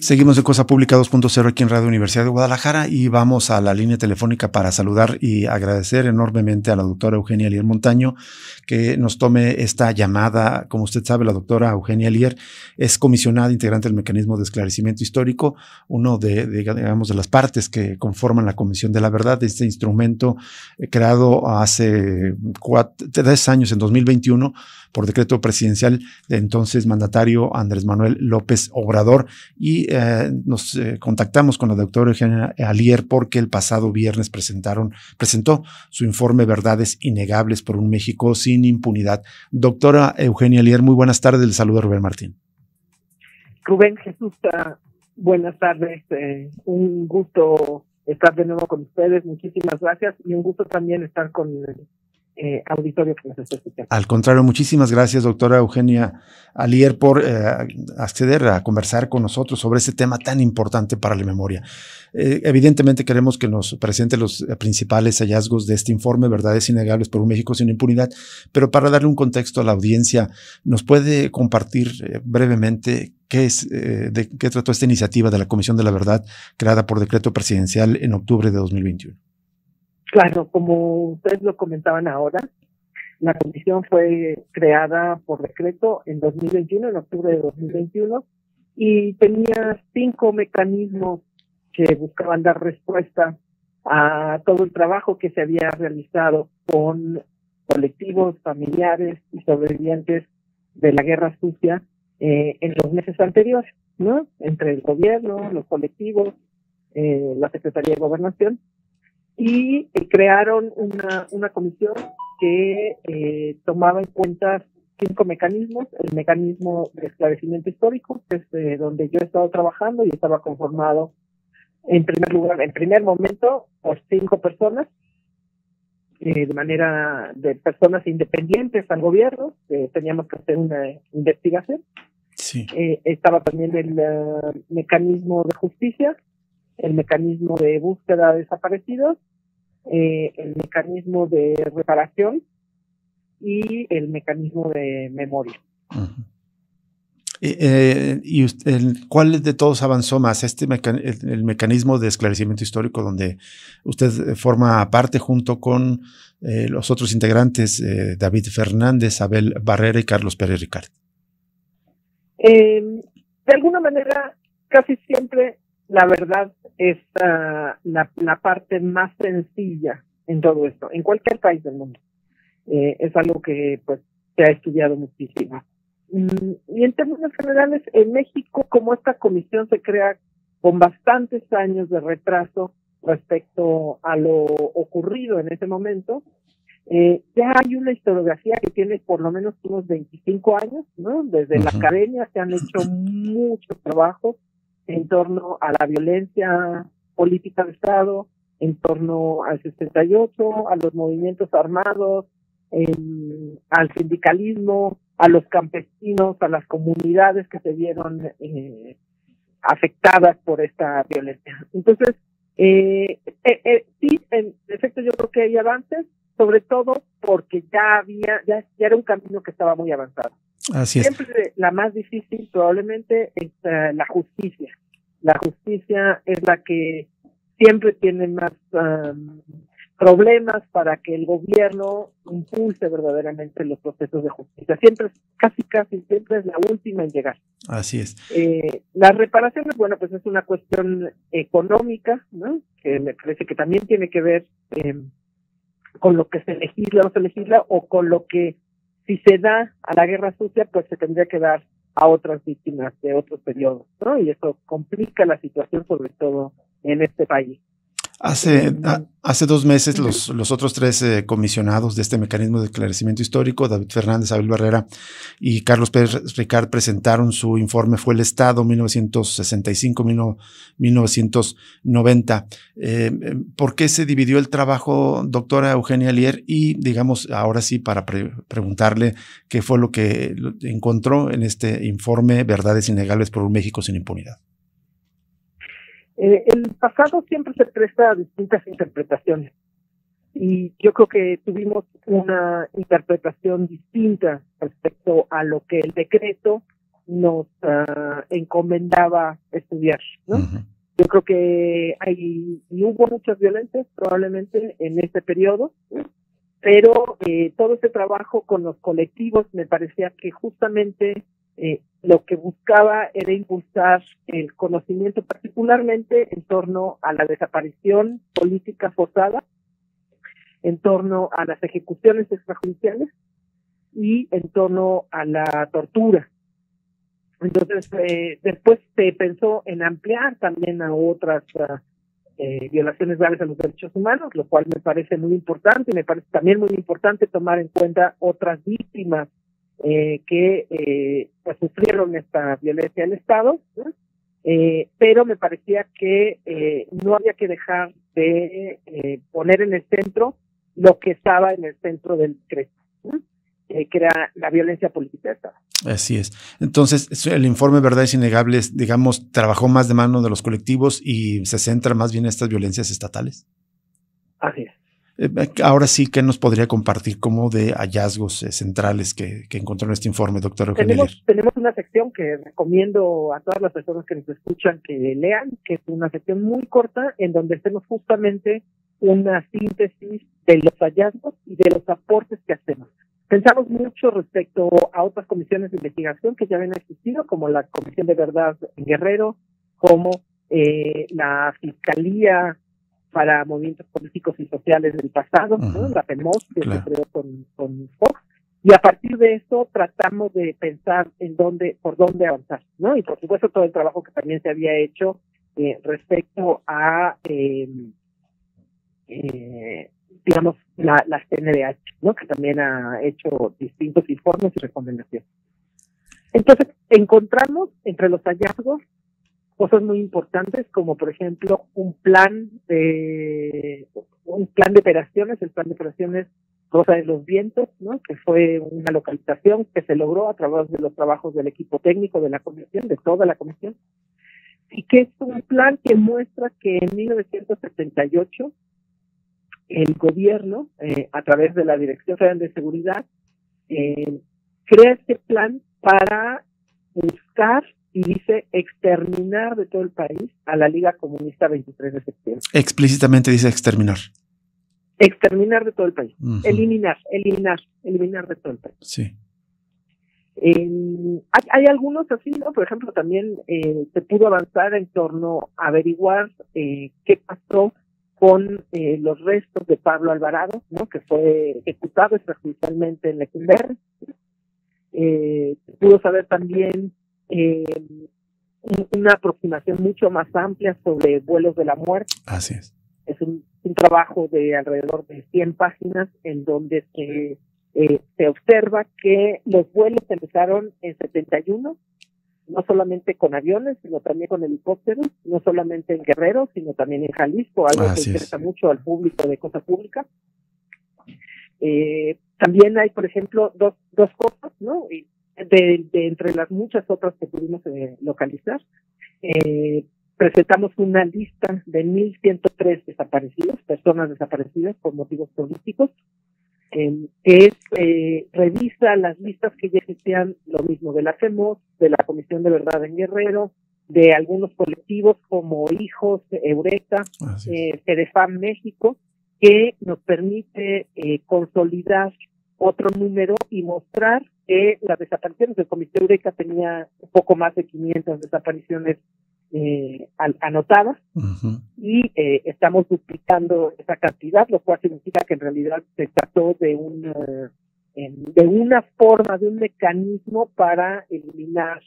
Seguimos de Cosa Pública 2.0 aquí en Radio Universidad de Guadalajara y vamos a la línea telefónica para saludar y agradecer enormemente a la doctora Eugenia Alier Montaño que nos tome esta llamada. Como usted sabe, la doctora Eugenia Alier es comisionada integrante del Mecanismo de Esclarecimiento Histórico, uno de las partes que conforman la Comisión de la Verdad, este instrumento creado hace 3 años, en 2021, por decreto presidencial de entonces mandatario Andrés Manuel López Obrador, y nos contactamos con la doctora Eugenia Alier porque el pasado viernes presentó su informe Verdades Innegables por un México sin impunidad. Doctora Eugenia Alier, muy buenas tardes, le saluda Rubén Martín. Rubén, Jesús, buenas tardes, un gusto estar de nuevo con ustedes, muchísimas gracias, y un gusto también estar con auditorio que nos está escuchando. Al contrario, muchísimas gracias, doctora Eugenia Alier, por acceder a conversar con nosotros sobre este tema tan importante para la memoria. Evidentemente queremos que nos presente los principales hallazgos de este informe, Verdades Innegables por un México sin impunidad, pero para darle un contexto a la audiencia, ¿nos puede compartir brevemente de qué trató esta iniciativa de la Comisión de la Verdad creada por decreto presidencial en octubre de 2021? Claro, como ustedes lo comentaban ahora, la comisión fue creada por decreto en 2021, en octubre de 2021, y tenía 5 mecanismos que buscaban dar respuesta a todo el trabajo que se había realizado con colectivos, familiares y sobrevivientes de la Guerra Sucia en los meses anteriores, ¿no? Entre el gobierno, los colectivos, la Secretaría de Gobernación, y crearon una comisión que tomaba en cuenta 5 mecanismos. El mecanismo de esclarecimiento histórico, que es donde yo he estado trabajando y estaba conformado en primer momento por 5 personas, de manera de personas independientes al gobierno, teníamos que hacer una investigación. Sí. Estaba también el mecanismo de justicia, el mecanismo de búsqueda de desaparecidos, el mecanismo de reparación y el mecanismo de memoria. Uh-huh. ¿Y cuál de todos avanzó más? El mecanismo de esclarecimiento histórico, donde usted forma parte junto con los otros integrantes, David Fernández, Abel Barrera y Carlos Pérez Ricard. De alguna manera, casi siempre la verdad es la parte más sencilla en todo esto, en cualquier país del mundo. Es algo que pues se ha estudiado muchísimo. Y en términos generales, en México, como esta comisión se crea con bastantes años de retraso respecto a lo ocurrido en ese momento, ya hay una historiografía que tiene por lo menos unos 25 años, ¿no? Desde la academia se han hecho muchos trabajos en torno a la violencia política de Estado, en torno al 68, a los movimientos armados, al sindicalismo, a los campesinos, a las comunidades que se vieron afectadas por esta violencia. Entonces, sí, en efecto yo creo que hay avances, sobre todo porque ya era un camino que estaba muy avanzado. Así es. Siempre la más difícil probablemente es la justicia. La justicia es la que siempre tiene más problemas para que el gobierno impulse verdaderamente los procesos de justicia. Siempre, casi siempre es la última en llegar. Así es. Las reparaciones, bueno, pues es una cuestión económica, ¿no? Que me parece que también tiene que ver con lo que se legisla o no se legisla, o con lo que, si se da a la guerra sucia, pues se tendría que dar a otras víctimas de otros periodos, ¿no? Y eso complica la situación, sobre todo en este país. Hace 2 meses los otros 3 comisionados de este mecanismo de esclarecimiento histórico, David Fernández, Abel Barrera y Carlos Pérez Ricard, presentaron su informe Fue el Estado 1965-1990. ¿Por qué se dividió el trabajo, doctora Eugenia Alier? Y digamos, ahora sí, para preguntarle qué fue lo que encontró en este informe Verdades Innegables por un México sin impunidad. El pasado siempre se presta a distintas interpretaciones, y yo creo que tuvimos una interpretación distinta respecto a lo que el decreto nos encomendaba estudiar, ¿no? Ujú. Yo creo que y hubo muchas violencias probablemente en este periodo, pero todo ese trabajo con los colectivos me parecía que justamente lo que buscaba era impulsar el conocimiento, particularmente en torno a la desaparición política forzada, en torno a las ejecuciones extrajudiciales y en torno a la tortura. Entonces, después se pensó en ampliar también a otras violaciones graves a los derechos humanos, lo cual me parece muy importante. Me parece también muy importante tomar en cuenta otras víctimas que pues sufrieron esta violencia del Estado, ¿no? Pero me parecía que no había que dejar de poner en el centro lo que estaba en el centro del decreto, ¿no? Que era la violencia política de Estado. Así es. Entonces, el informe Verdades Innegables, digamos, trabajó más de mano de los colectivos y se centra más bien en estas violencias estatales. Así es. Ahora sí, ¿qué nos podría compartir como de hallazgos centrales que encontró en este informe, doctor Eugenia Lehr? Tenemos una sección que recomiendo a todas las personas que nos escuchan que lean, que es una sección muy corta en donde hacemos justamente una síntesis de los hallazgos y de los aportes que hacemos. Pensamos mucho respecto a otras comisiones de investigación que ya habían existido, como la Comisión de Verdad en Guerrero, como la Fiscalía para Movimientos Políticos y Sociales del pasado, ¿no? La FEMOS, que se creó con Fox, y a partir de eso tratamos de pensar por dónde avanzar, ¿no? Y por supuesto todo el trabajo que también se había hecho respecto a digamos, la CNDH, ¿no? Que también ha hecho distintos informes y recomendaciones. Entonces, encontramos entre los hallazgos cosas muy importantes, como por ejemplo un plan de operaciones, el plan de operaciones Rosa de los Vientos, ¿no? Que fue una localización que se logró a través de los trabajos del equipo técnico de la comisión, de toda la comisión, y que es un plan que muestra que en 1978 el gobierno, a través de la Dirección Federal de Seguridad, crea este plan para buscar y dice exterminar de todo el país a la Liga Comunista 23 de septiembre. Explícitamente dice exterminar. Exterminar de todo el país. Eliminar de todo el país. Sí. Hay algunos así, ¿no? Por ejemplo, también se pudo avanzar en torno a averiguar qué pasó con los restos de Pablo Alvarado, ¿no? Que fue ejecutado extrajudicialmente en Lecumberri. Se pudo saber también una aproximación mucho más amplia sobre vuelos de la muerte. Así es. Es un trabajo de alrededor de 100 páginas en donde se observa que los vuelos empezaron en 71, no solamente con aviones, sino también con helicópteros, no solamente en Guerrero, sino también en Jalisco, algo que interesa mucho al público de Cosa Pública. También hay, por ejemplo, dos cosas, ¿no? De entre las muchas otras que pudimos localizar, presentamos una lista de 1,103 desaparecidos, personas desaparecidas por motivos políticos, que revisa las listas que ya existían, lo mismo de la FEMOS, de la Comisión de Verdad en Guerrero, de algunos colectivos como Hijos, Eureka, CEDEFAM México, que nos permite consolidar otro número y mostrar que las desapariciones del Comité Eureka tenía un poco más de 500 desapariciones anotadas, y estamos duplicando esa cantidad, lo cual significa que en realidad se trató de una forma, de un mecanismo para eliminar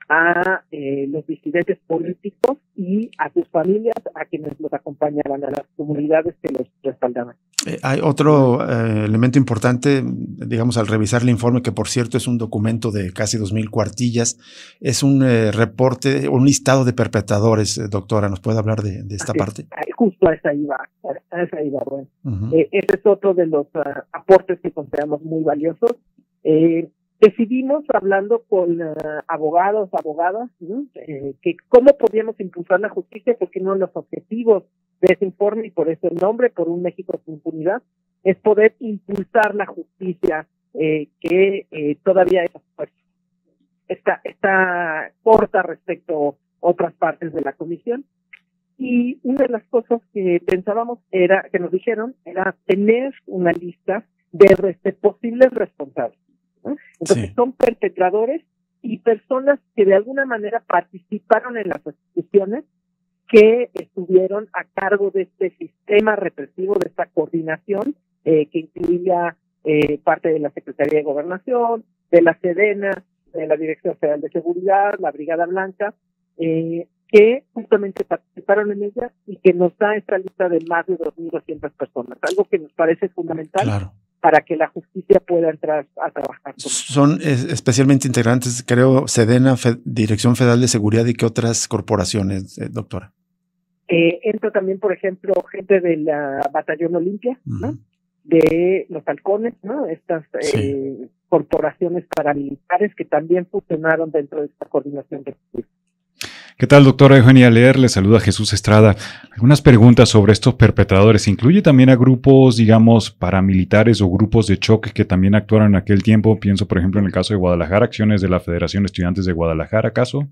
a los disidentes políticos y a sus familias, a quienes los acompañaban, a las comunidades que los respaldaban. Hay otro elemento importante, digamos, al revisar el informe, que por cierto es un documento de casi 2,000 cuartillas, es un reporte, un listado de perpetradores. Doctora, ¿nos puede hablar de esta parte? Justo a esa iba, bueno. Ese es otro de los aportes que consideramos muy valiosos. Decidimos, hablando con abogadas, ¿no? Que cómo podíamos impulsar la justicia, porque uno de los objetivos de ese informe, y por eso el nombre, por un México sin impunidad, es poder impulsar la justicia que todavía es fuerte. está corta respecto a otras partes de la comisión. Y una de las cosas que pensábamos que nos dijeron, era tener una lista de posibles responsables, ¿no? Entonces son perpetradores y personas que de alguna manera participaron en las instituciones que estuvieron a cargo de este sistema represivo, de esta coordinación, que incluía parte de la Secretaría de Gobernación, de la Sedena, de la Dirección Federal de Seguridad, la Brigada Blanca, que justamente participaron en ella y que nos da esta lista de más de 2.200 personas, algo que nos parece fundamental para que la justicia pueda entrar a trabajar. Son especialmente integrantes, creo, Sedena, Dirección Federal de Seguridad, ¿y qué otras corporaciones, doctora? Entra también, por ejemplo, gente de la Batallón Olimpia, ¿no? De los halcones, ¿no? Estas corporaciones paramilitares que también funcionaron dentro de esta coordinación de justicia. ¿Qué tal, doctora Eugenia Leer? Le saluda Jesús Estrada. Algunas preguntas sobre estos perpetradores. ¿Incluye también a grupos, digamos, paramilitares o grupos de choque que también actuaron en aquel tiempo? Pienso, por ejemplo, en el caso de Guadalajara, acciones de la Federación de Estudiantes de Guadalajara, ¿acaso?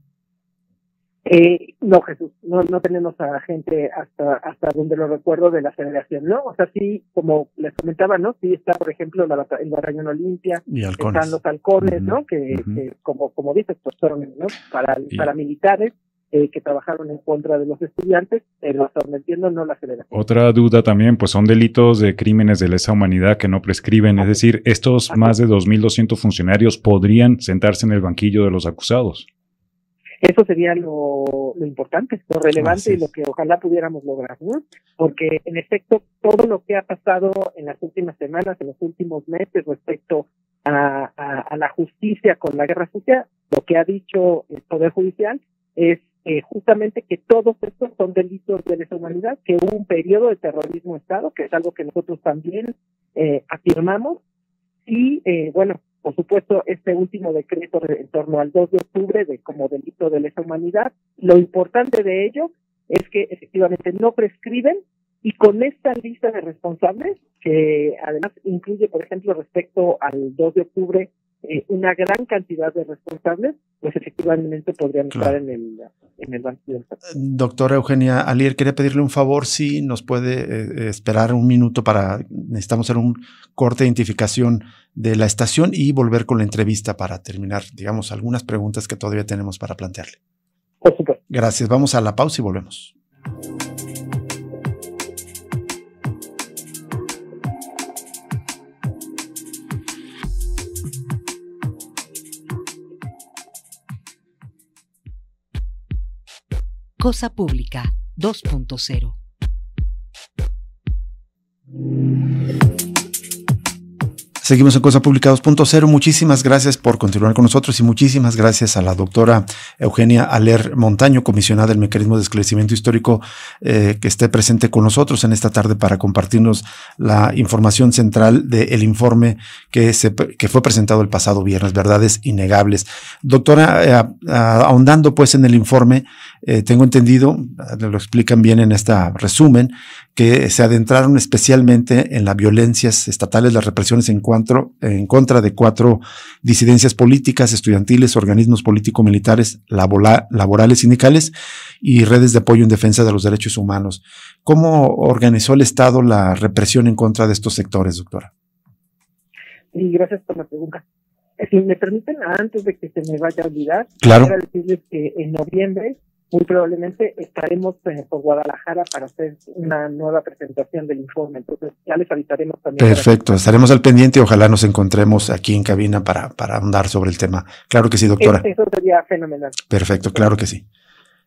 No, Jesús, no tenemos a gente hasta donde lo recuerdo de la Federación, ¿no? O sea, sí, como les comentaba, ¿no? Sí está, por ejemplo, el Batallón Olimpia, están los halcones, ¿no? Que como dices, pues son, ¿no? Paramilitares que trabajaron en contra de los estudiantes, pero hasta donde entiendo no la Federación. Otra duda también, pues son delitos de crímenes de lesa humanidad que no prescriben, es decir, estos más de 2.200 funcionarios podrían sentarse en el banquillo de los acusados. Eso sería lo importante, lo relevante y lo que ojalá pudiéramos lograr, ¿no? Porque, en efecto, todo lo que ha pasado en las últimas semanas, en los últimos meses respecto a la justicia con la guerra sucia, lo que ha dicho el Poder Judicial es justamente que todos estos son delitos de lesa humanidad, que hubo un periodo de terrorismo de Estado, que es algo que nosotros también afirmamos, y bueno, por supuesto, este último decreto en torno al 2 de octubre como delito de lesa humanidad, lo importante de ello es que efectivamente no prescriben, y con esta lista de responsables, que además incluye, por ejemplo, respecto al 2 de octubre, una gran cantidad de responsables, pues efectivamente podrían estar en el banquillo. Doctora Eugenia Alier, quería pedirle un favor, si nos puede esperar un minuto necesitamos hacer un corte de identificación de la estación y volver con la entrevista para terminar, digamos, algunas preguntas que todavía tenemos para plantearle. Por supuesto. Gracias, vamos a la pausa y volvemos. Cosa Pública 2.0. Seguimos en Cosa Pública 2.0. Muchísimas gracias por continuar con nosotros y muchísimas gracias a la doctora Eugenia Alier Montaño, comisionada del Mecanismo de Esclarecimiento Histórico, que esté presente con nosotros en esta tarde para compartirnos la información central del informe que fue presentado el pasado viernes, Verdades Innegables. Doctora, ahondando pues en el informe, tengo entendido, lo explican bien en este resumen, que se adentraron especialmente en las violencias estatales, las represiones en contra de 4 disidencias políticas, estudiantiles, organismos político-militares, laborales, sindicales y redes de apoyo en defensa de los derechos humanos. ¿Cómo organizó el Estado la represión en contra de estos sectores, doctora? Sí, gracias por la pregunta. Si me permiten, antes de que se me vaya a olvidar, claro, quiero decirles que en noviembre muy probablemente estaremos por Guadalajara para hacer una nueva presentación del informe, entonces ya les avisaremos también. Perfecto, estaremos al pendiente y ojalá nos encontremos aquí en cabina para ahondar sobre el tema. Claro que sí, doctora. Eso sería fenomenal. Perfecto, claro que sí.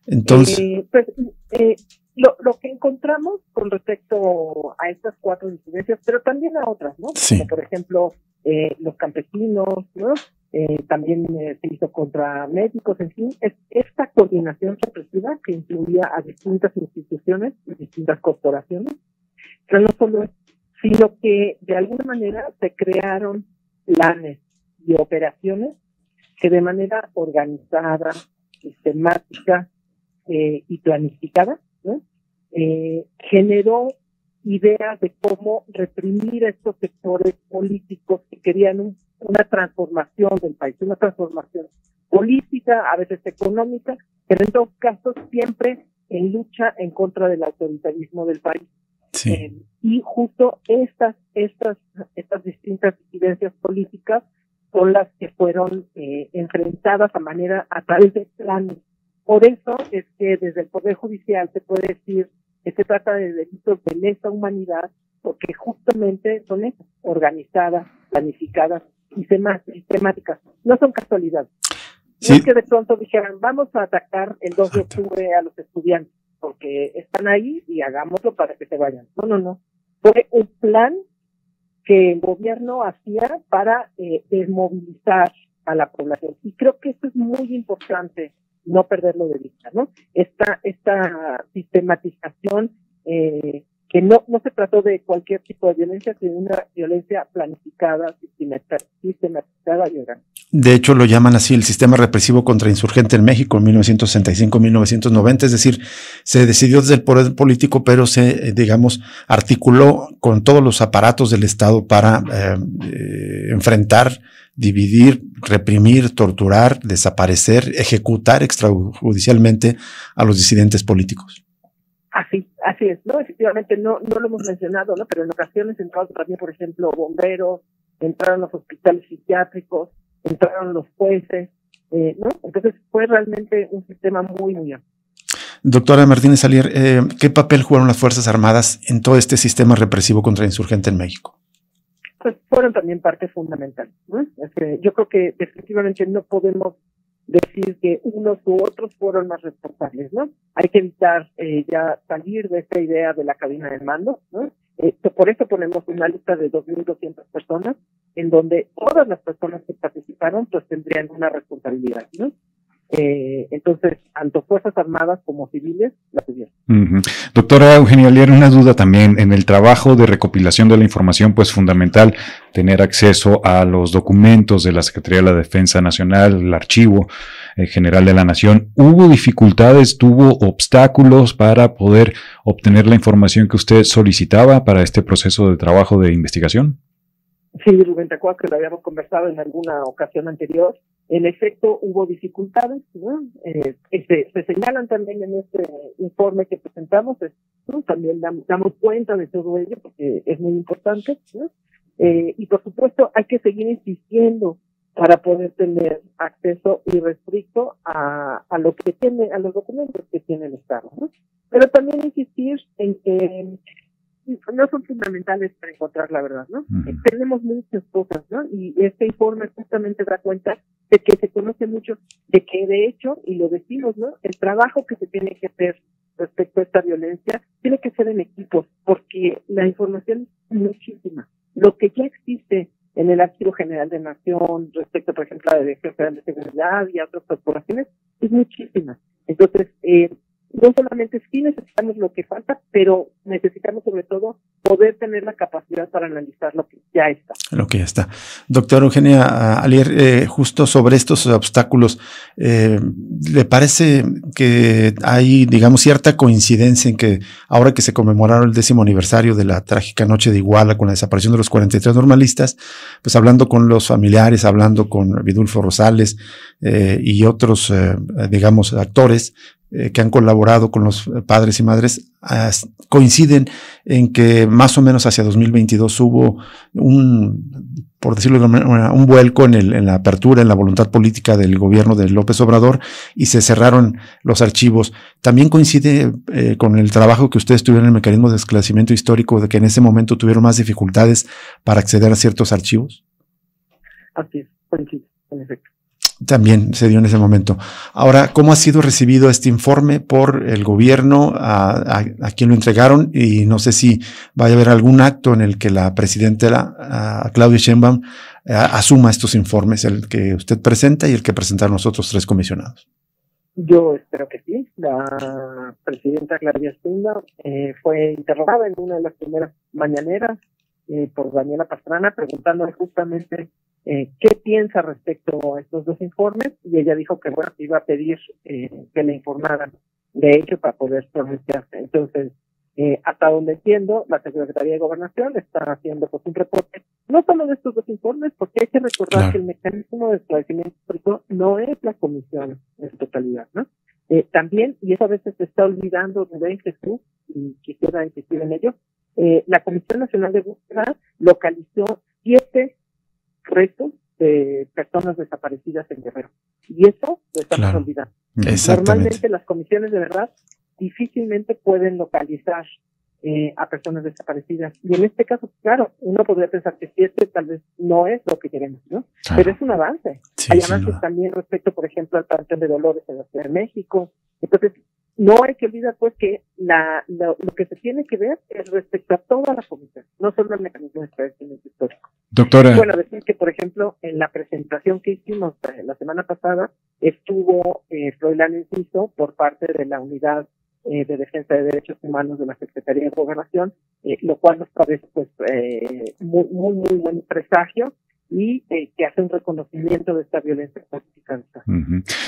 Entonces, lo que encontramos con respecto a estas 4 disidencias, pero también a otras, ¿no? Sí. Como por ejemplo, los campesinos, ¿no? También se hizo contra médicos, en fin, es esta coordinación represiva que incluía a distintas instituciones y distintas corporaciones, pero no solo eso, sino que de alguna manera se crearon planes y operaciones que de manera organizada, sistemática y planificada, ¿no? Generó ideas de cómo reprimir a estos sectores políticos que querían una transformación del país, una transformación política, a veces económica, pero en todo caso siempre en lucha en contra del autoritarismo del país. Sí. Y justo estas distintas incidencias políticas son las que fueron enfrentadas a través de planes. Por eso es que desde el Poder Judicial se puede decir que se trata de delitos de lesa humanidad, porque justamente son esas, organizadas, planificadas y sistemáticas. No son casualidades. Sí. No es que de pronto dijeran, vamos a atacar el 2 de octubre a los estudiantes, porque están ahí y hagámoslo para que se vayan. No. Fue un plan que el gobierno hacía para desmovilizar a la población. Y creo que esto es muy importante no perderlo de vista, ¿no? Esta sistematización que no se trató de cualquier tipo de violencia, sino una violencia planificada, sistematizada y organizada. De hecho, lo llaman así el sistema represivo contrainsurgente en México en 1965-1990, es decir, se decidió desde el poder político, pero se, articuló con todos los aparatos del Estado para enfrentar, dividir, reprimir, torturar, desaparecer, ejecutar extrajudicialmente a los disidentes políticos. Así es, ¿no? Efectivamente, no lo hemos mencionado, ¿no? Pero en ocasiones entraron también, por ejemplo, bomberos, entraron los hospitales psiquiátricos, entraron los jueces, ¿no? Entonces fue realmente un sistema muy, muy amplio. Doctora Martínez Alier, ¿qué papel jugaron las Fuerzas Armadas en todo este sistema represivo contrainsurgente en México? Pues fueron también parte fundamental, ¿no? Yo creo que definitivamente no podemos decir que unos u otros fueron más responsables, ¿no? Hay que evitar ya salir de esta idea de la cabina de mando, ¿no? Por eso ponemos una lista de 2.200 personas en donde todas las personas que participaron pues tendrían una responsabilidad, ¿no? Entonces, tanto Fuerzas Armadas como civiles la tuvieron. Doctora Eugenia Alier, una duda también. En el trabajo de recopilación de la información, pues fundamental tener acceso a los documentos de la Secretaría de la Defensa Nacional, el Archivo General de la Nación. ¿Hubo dificultades, tuvo obstáculos para poder obtener la información que usted solicitaba para este proceso de trabajo de investigación? Sí, Rubén, te acuerdas que lo habíamos conversado en alguna ocasión anterior. En efecto, hubo dificultades, ¿no? Se señalan también en este informe que presentamos, ¿no? También damos cuenta de todo ello porque es muy importante, ¿no? Y por supuesto hay que seguir insistiendo para poder tener acceso irrestricto a lo que tiene, a los documentos que tiene el Estado, ¿no? Pero también insistir en que no son fundamentales para encontrar la verdad, ¿no? Tenemos muchas cosas, ¿no? Y este informe justamente da cuenta de que se conoce mucho, de que de hecho, y lo decimos, ¿no? El trabajo que se tiene que hacer respecto a esta violencia tiene que ser en equipos, porque la información es muchísima. Lo que ya existe en el Archivo General de Nación respecto, por ejemplo, a la Dirección Federal de Seguridad y a otras corporaciones, es muchísima. Entonces, no solamente sí necesitamos lo que falta, pero necesitamos sobre todo poder tener la capacidad para analizar lo que ya está. Lo que ya está. Doctora Eugenia Alier, justo sobre estos obstáculos, ¿le parece que hay, cierta coincidencia en que ahora que se conmemoraron el 10º aniversario de la trágica noche de Iguala con la desaparición de los 43 normalistas, pues hablando con los familiares, hablando con Vidulfo Rosales y otros, actores, que han colaborado con los padres y madres, coinciden en que más o menos hacia 2022 hubo por decirlo de alguna manera, un vuelco en la apertura, en la voluntad política del gobierno de López Obrador y se cerraron los archivos. ¿También coincide con el trabajo que ustedes tuvieron en el mecanismo de esclarecimiento histórico, de que en ese momento tuvieron más dificultades para acceder a ciertos archivos? Así es, coincide, en efecto. También se dio en ese momento. Ahora, ¿cómo ha sido recibido este informe por el gobierno? ¿A quién lo entregaron? Y no sé si vaya a haber algún acto en el que la presidenta Claudia Sheinbaum asuma estos informes, el que usted presenta y el que presentaron los otros 3 comisionados. Yo espero que sí. La presidenta Claudia Sheinbaum fue interrogada en una de las primeras mañaneras por Daniela Pastrana, preguntándole justamente qué piensa respecto a estos 2 informes, y ella dijo que iba a pedir que le informaran de hecho para poder pronunciarse. Entonces, Hasta donde entiendo, la Secretaría de Gobernación está haciendo pues un reporte, no solo de estos dos informes, porque hay que recordar que el mecanismo de esclarecimiento histórico no es la comisión en su totalidad, ¿no? También, y eso a veces se está olvidando de Jesús, y quisiera insistir en ello, la Comisión Nacional de Búsqueda localizó 7 restos de personas desaparecidas en Guerrero. Y eso lo estamos olvidando. Normalmente las comisiones de verdad difícilmente pueden localizar a personas desaparecidas. Y en este caso, claro, uno podría pensar que 7 tal vez no es lo que queremos, ¿no? Claro. Pero es un avance. Sí, hay avances también respecto, por ejemplo, al Panteón de Dolores en la Ciudad de México. Entonces, no hay que olvidar pues que lo que se tiene que ver es respecto a toda la comisión, no solo el mecanismo de esclarecimiento histórico. Doctora. Bueno, decir que, por ejemplo, en la presentación que hicimos la semana pasada, estuvo Froilán Enciso por parte de la Unidad de Defensa de Derechos Humanos de la Secretaría de Gobernación, lo cual nos parece pues muy buen presagio y que hace un reconocimiento de esta violencia política.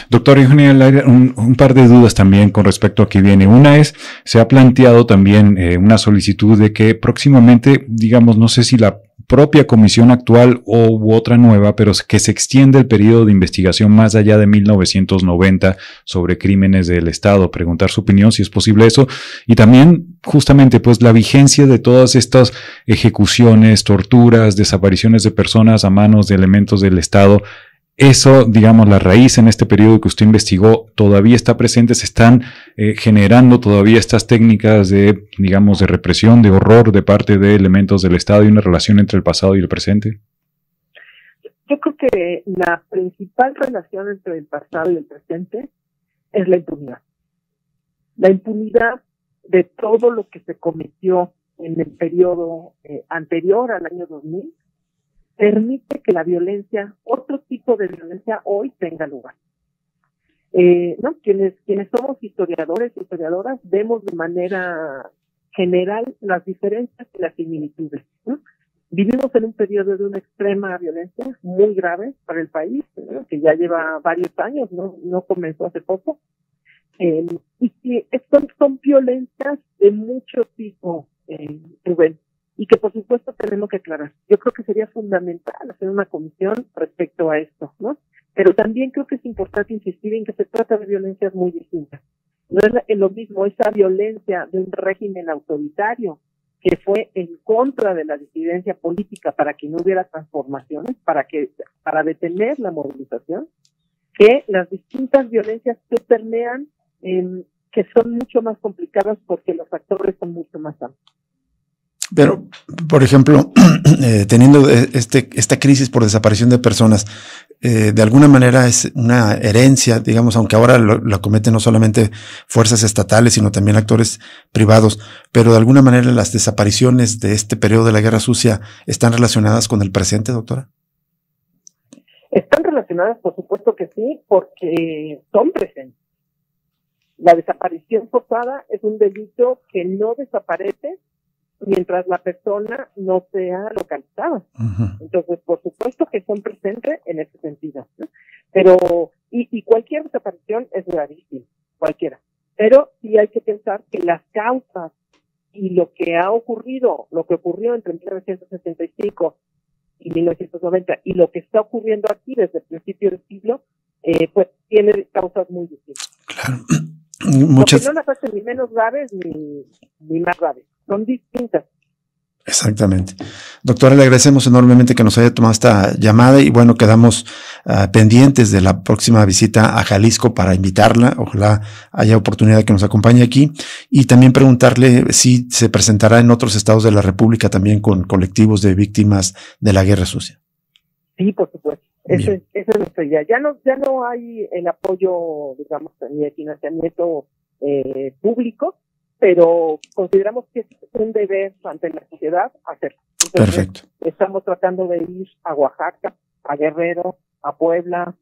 Doctor Eugenia, un par de dudas también con respecto a que viene. Una es, se ha planteado también una solicitud de que próximamente, digamos, no sé si la propia comisión actual u otra nueva, pero que se extiende el periodo de investigación más allá de 1990 sobre crímenes del Estado. Preguntar su opinión si es posible eso. Y también, justamente, pues la vigencia de todas estas ejecuciones, torturas, desapariciones de personas a manos de elementos del Estado. Eso, digamos, la raíz en este periodo que usted investigó todavía está presente, se están generando todavía estas técnicas de, digamos, de represión, de horror de parte de elementos del Estado y una relación entre el pasado y el presente. Yo creo que la principal relación entre el pasado y el presente es la impunidad. La impunidad de todo lo que se cometió en el periodo anterior al año 2000 permite que la violencia, otro tipo de violencia, hoy tenga lugar. ¿No? Quienes somos historiadores y historiadoras vemos de manera general las diferencias y las similitudes, ¿no? Vivimos en un periodo de una extrema violencia muy grave para el país, ¿no? Que ya lleva varios años, no comenzó hace poco, y que son violencias de mucho tipo, Rubén, y que por supuesto tenemos que aclarar. Yo creo que sería fundamental hacer una comisión respecto a esto, ¿no? Pero también creo que es importante insistir en que se trata de violencias muy distintas. No es lo mismo esa violencia de un régimen autoritario que fue en contra de la disidencia política para que no hubiera transformaciones, para detener la movilización, que las distintas violencias que permean, que son mucho más complicadas porque los actores son mucho más amplios. Pero, por ejemplo, teniendo esta crisis por desaparición de personas, de alguna manera es una herencia, digamos, aunque ahora lo cometen no solamente fuerzas estatales, sino también actores privados, pero de alguna manera las desapariciones de este periodo de la Guerra Sucia están relacionadas con el presente, doctora. Están relacionadas, por supuesto que sí, porque son presentes. La desaparición forzada es un delito que no desaparece mientras la persona no sea localizada. Uh-huh. Entonces, por supuesto que son presentes en ese sentido, ¿no? Pero, y cualquier desaparición es gravísima, cualquiera. Pero sí hay que pensar que las causas y lo que ocurrió entre 1965 y 1990 y lo que está ocurriendo aquí desde el principio del siglo, pues tiene causas muy distintas. Claro. Porque no las hacen ni menos graves ni más graves. Son distintas. Exactamente. Doctora, le agradecemos enormemente que nos haya tomado esta llamada y bueno, quedamos pendientes de la próxima visita a Jalisco para invitarla. Ojalá haya oportunidad de que nos acompañe aquí y también preguntarle si se presentará en otros estados de la República también con colectivos de víctimas de la Guerra Sucia. Sí, por supuesto. Esa es nuestra idea. Ya no hay el apoyo, digamos, ni el financiamiento público, pero consideramos que es un deber ante la sociedad hacerlo. Entonces, perfecto. Estamos tratando de ir a Oaxaca, a Guerrero, a Puebla,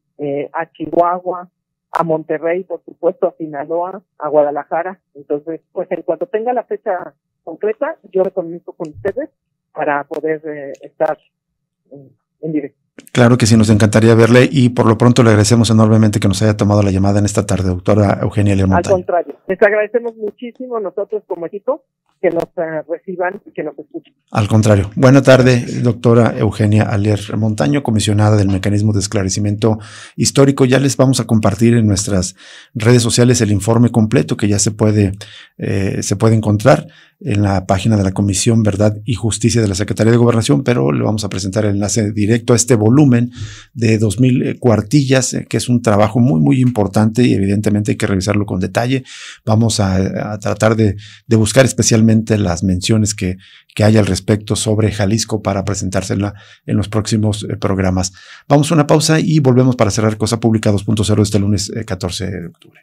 a Chihuahua, a Monterrey, por supuesto, a Sinaloa, a Guadalajara. Entonces, pues en cuanto tenga la fecha concreta, yo me comunico con ustedes para poder estar en directo. Claro que sí, nos encantaría verle y por lo pronto le agradecemos enormemente que nos haya tomado la llamada en esta tarde, doctora Eugenia León Montaño. Al contrario, les agradecemos muchísimo nosotros como equipo que nos reciban y que nos escuchen. Al contrario. Buena tarde, doctora Eugenia Alier Montaño, comisionada del Mecanismo de Esclarecimiento Histórico. Ya les vamos a compartir en nuestras redes sociales el informe completo que ya se puede encontrar en la página de la Comisión Verdad y Justicia de la Secretaría de Gobernación, pero le vamos a presentar el enlace directo a este volumen de 2,000 cuartillas, que es un trabajo muy, muy importante y evidentemente hay que revisarlo con detalle. Vamos a tratar de buscar especialmente las menciones que hay al respecto sobre Jalisco para presentársela en los próximos programas. Vamos a una pausa y volvemos para cerrar Cosa Pública 2.0 este lunes 14 de octubre.